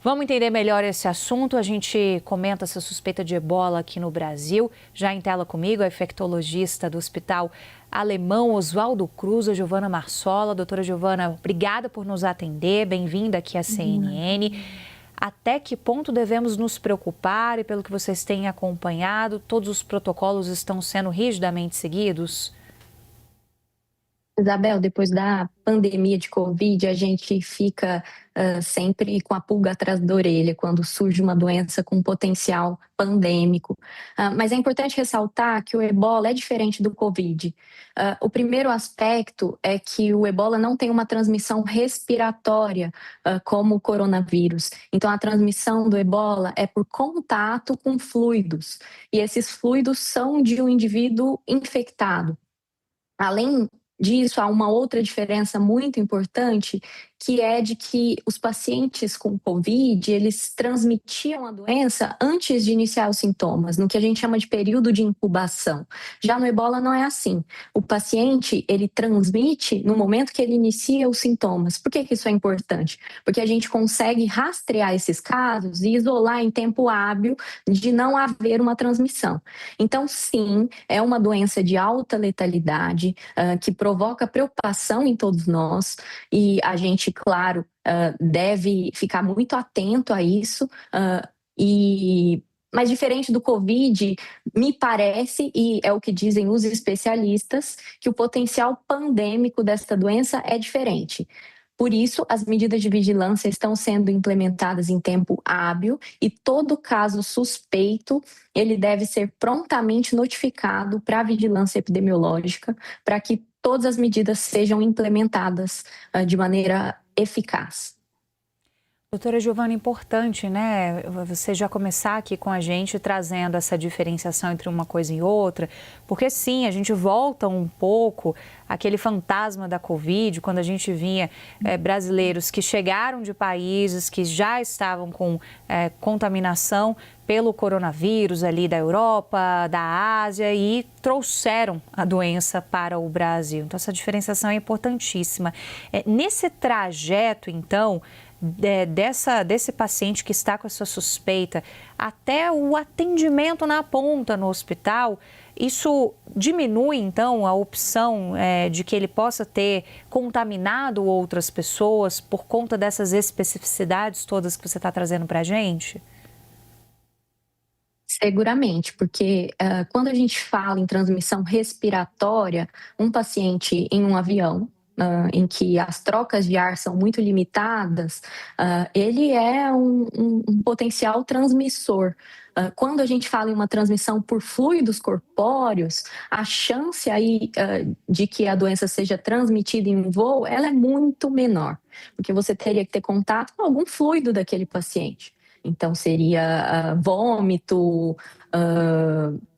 Vamos entender melhor esse assunto. A gente comenta essa suspeita de ebola aqui no Brasil. Já em tela comigo, a infectologista do Hospital Alemão Oswaldo Cruz, a Giovana Marsola. Doutora Giovana, obrigada por nos atender. Bem-vinda aqui à CNN. Até que ponto devemos nos preocupar? E pelo que vocês têm acompanhado, todos os protocolos estão sendo rigidamente seguidos? Isabel, depois da pandemia de Covid, a gente fica sempre com a pulga atrás da orelha quando surge uma doença com potencial pandêmico. Mas é importante ressaltar que o ebola é diferente do Covid. O primeiro aspecto é que o ebola não tem uma transmissão respiratória como o coronavírus. Então, a transmissão do ebola é por contato com fluidos. E esses fluidos são de um indivíduo infectado. Além disso, há uma outra diferença muito importante, que é de que os pacientes com Covid, eles transmitiam a doença antes de iniciar os sintomas, no que a gente chama de período de incubação. Já no ebola não é assim. O paciente, ele transmite no momento que ele inicia os sintomas. Por que isso é importante? Porque a gente consegue rastrear esses casos e isolar em tempo hábil de não haver uma transmissão. Então, sim, é uma doença de alta letalidade, que provoca preocupação em todos nós, e a gente, claro, deve ficar muito atento a isso, mas diferente do Covid, me parece, e é o que dizem os especialistas, que o potencial pandêmico desta doença é diferente. Por isso, as medidas de vigilância estão sendo implementadas em tempo hábil e todo caso suspeito, ele deve ser prontamente notificado para a vigilância epidemiológica, para que todas as medidas sejam implementadas de maneira eficaz. Doutora Giovana, importante, né? Você já começar aqui com a gente trazendo essa diferenciação entre uma coisa e outra, porque sim, a gente volta um pouco àquele fantasma da Covid, quando a gente vinha brasileiros que chegaram de países que já estavam com contaminação pelo coronavírus ali da Europa, da Ásia e trouxeram a doença para o Brasil. Então, essa diferenciação é importantíssima. Nesse trajeto, então, desse paciente que está com essa suspeita até o atendimento na ponta no hospital, isso diminui, então, a opção de que ele possa ter contaminado outras pessoas por conta dessas especificidades todas que você está trazendo para a gente? Seguramente, porque quando a gente fala em transmissão respiratória, um paciente em um avião, em que as trocas de ar são muito limitadas, ele é um potencial transmissor. Quando a gente fala em uma transmissão por fluidos corpóreos, a chance aí de que a doença seja transmitida em um voo, ela é muito menor, porque você teria que ter contato com algum fluido daquele paciente. Então, seria vômito,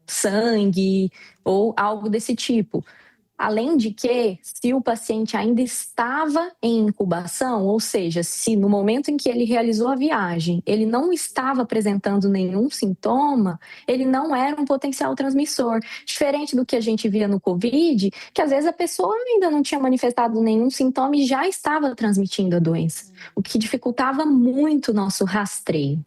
sangue ou algo desse tipo. Além de que, se o paciente ainda estava em incubação, ou seja, se no momento em que ele realizou a viagem, ele não estava apresentando nenhum sintoma, ele não era um potencial transmissor. Diferente do que a gente via no Covid, que às vezes a pessoa ainda não tinha manifestado nenhum sintoma e já estava transmitindo a doença, o que dificultava muito o nosso rastreio.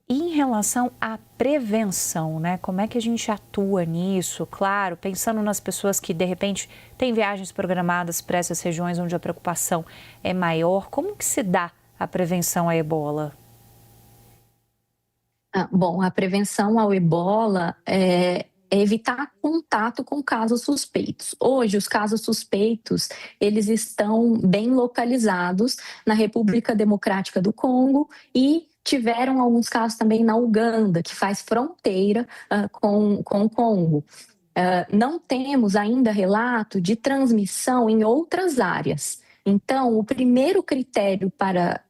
E em relação à prevenção, né? Como é que a gente atua nisso? Claro, pensando nas pessoas que, de repente, têm viagens programadas para essas regiões onde a preocupação é maior, como que se dá a prevenção à ebola? Bom, a prevenção ao ebola é evitar contato com casos suspeitos. Hoje, os casos suspeitos, eles estão bem localizados na República Democrática do Congo e tiveram alguns casos também na Uganda, que faz fronteira com o Congo. Não temos ainda relato de transmissão em outras áreas. Então, o primeiro critério para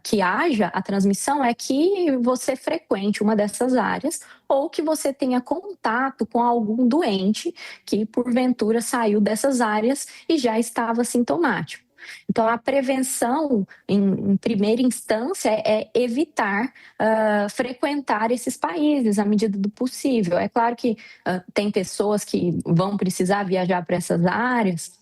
que haja a transmissão é que você frequente uma dessas áreas ou que você tenha contato com algum doente que, porventura, saiu dessas áreas e já estava sintomático. Então, a prevenção, em primeira instância, é evitar frequentar esses países à medida do possível. É claro que tem pessoas que vão precisar viajar para essas áreas,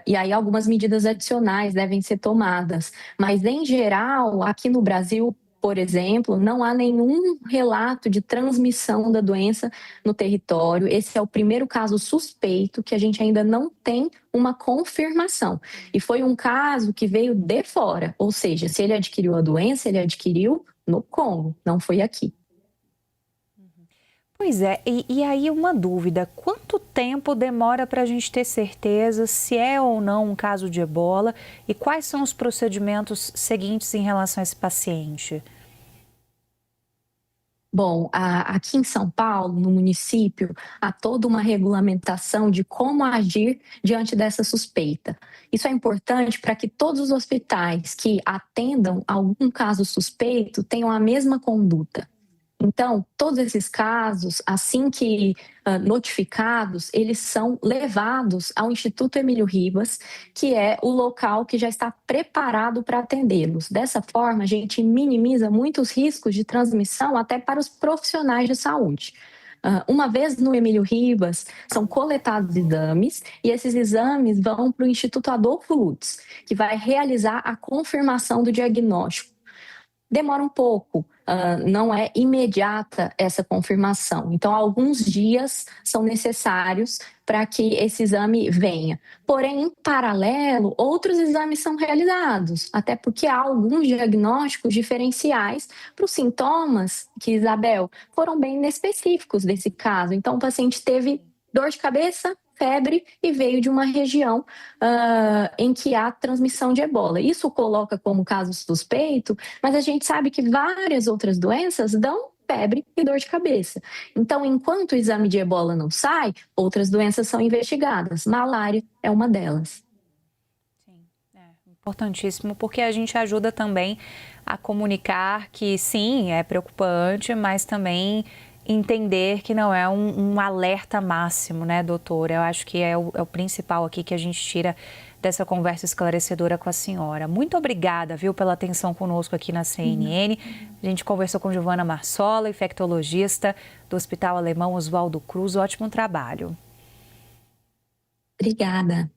E aí algumas medidas adicionais devem ser tomadas. Mas, em geral, aqui no Brasil, por exemplo, não há nenhum relato de transmissão da doença no território. Esse é o primeiro caso suspeito que a gente ainda não tem uma confirmação. E foi um caso que veio de fora, ou seja, se ele adquiriu a doença, ele adquiriu no Congo, não foi aqui. Pois é, e aí uma dúvida, quanto tempo demora para a gente ter certeza se é ou não um caso de ebola e quais são os procedimentos seguintes em relação a esse paciente? Bom, aqui em São Paulo, no município, há toda uma regulamentação de como agir diante dessa suspeita. Isso é importante para que todos os hospitais que atendam algum caso suspeito tenham a mesma conduta. Então, todos esses casos, assim que notificados, eles são levados ao Instituto Emílio Ribas, que é o local que já está preparado para atendê-los. Dessa forma, a gente minimiza muitos riscos de transmissão até para os profissionais de saúde. Uma vez no Emílio Ribas, são coletados exames e esses exames vão para o Instituto Adolfo Lutz, que vai realizar a confirmação do diagnóstico. Demora um pouco, não é imediata essa confirmação. Então, alguns dias são necessários para que esse exame venha. Porém, em paralelo, outros exames são realizados, até porque há alguns diagnósticos diferenciais para os sintomas que, Isabel, foram bem específicos desse caso. Então, o paciente teve dor de cabeça, febre e veio de uma região em que há transmissão de ebola. Isso coloca como caso suspeito, mas a gente sabe que várias outras doenças dão febre e dor de cabeça. Então, enquanto o exame de ebola não sai, outras doenças são investigadas. Malária é uma delas. Sim, importantíssimo, porque a gente ajuda também a comunicar que sim, é preocupante, mas também entender que não é um alerta máximo, né, doutora? Eu acho que é o principal aqui que a gente tira dessa conversa esclarecedora com a senhora. Muito obrigada, viu, pela atenção conosco aqui na CNN. A gente conversou com Giovana Marsola, infectologista do Hospital Alemão Oswaldo Cruz. Ótimo trabalho. Obrigada.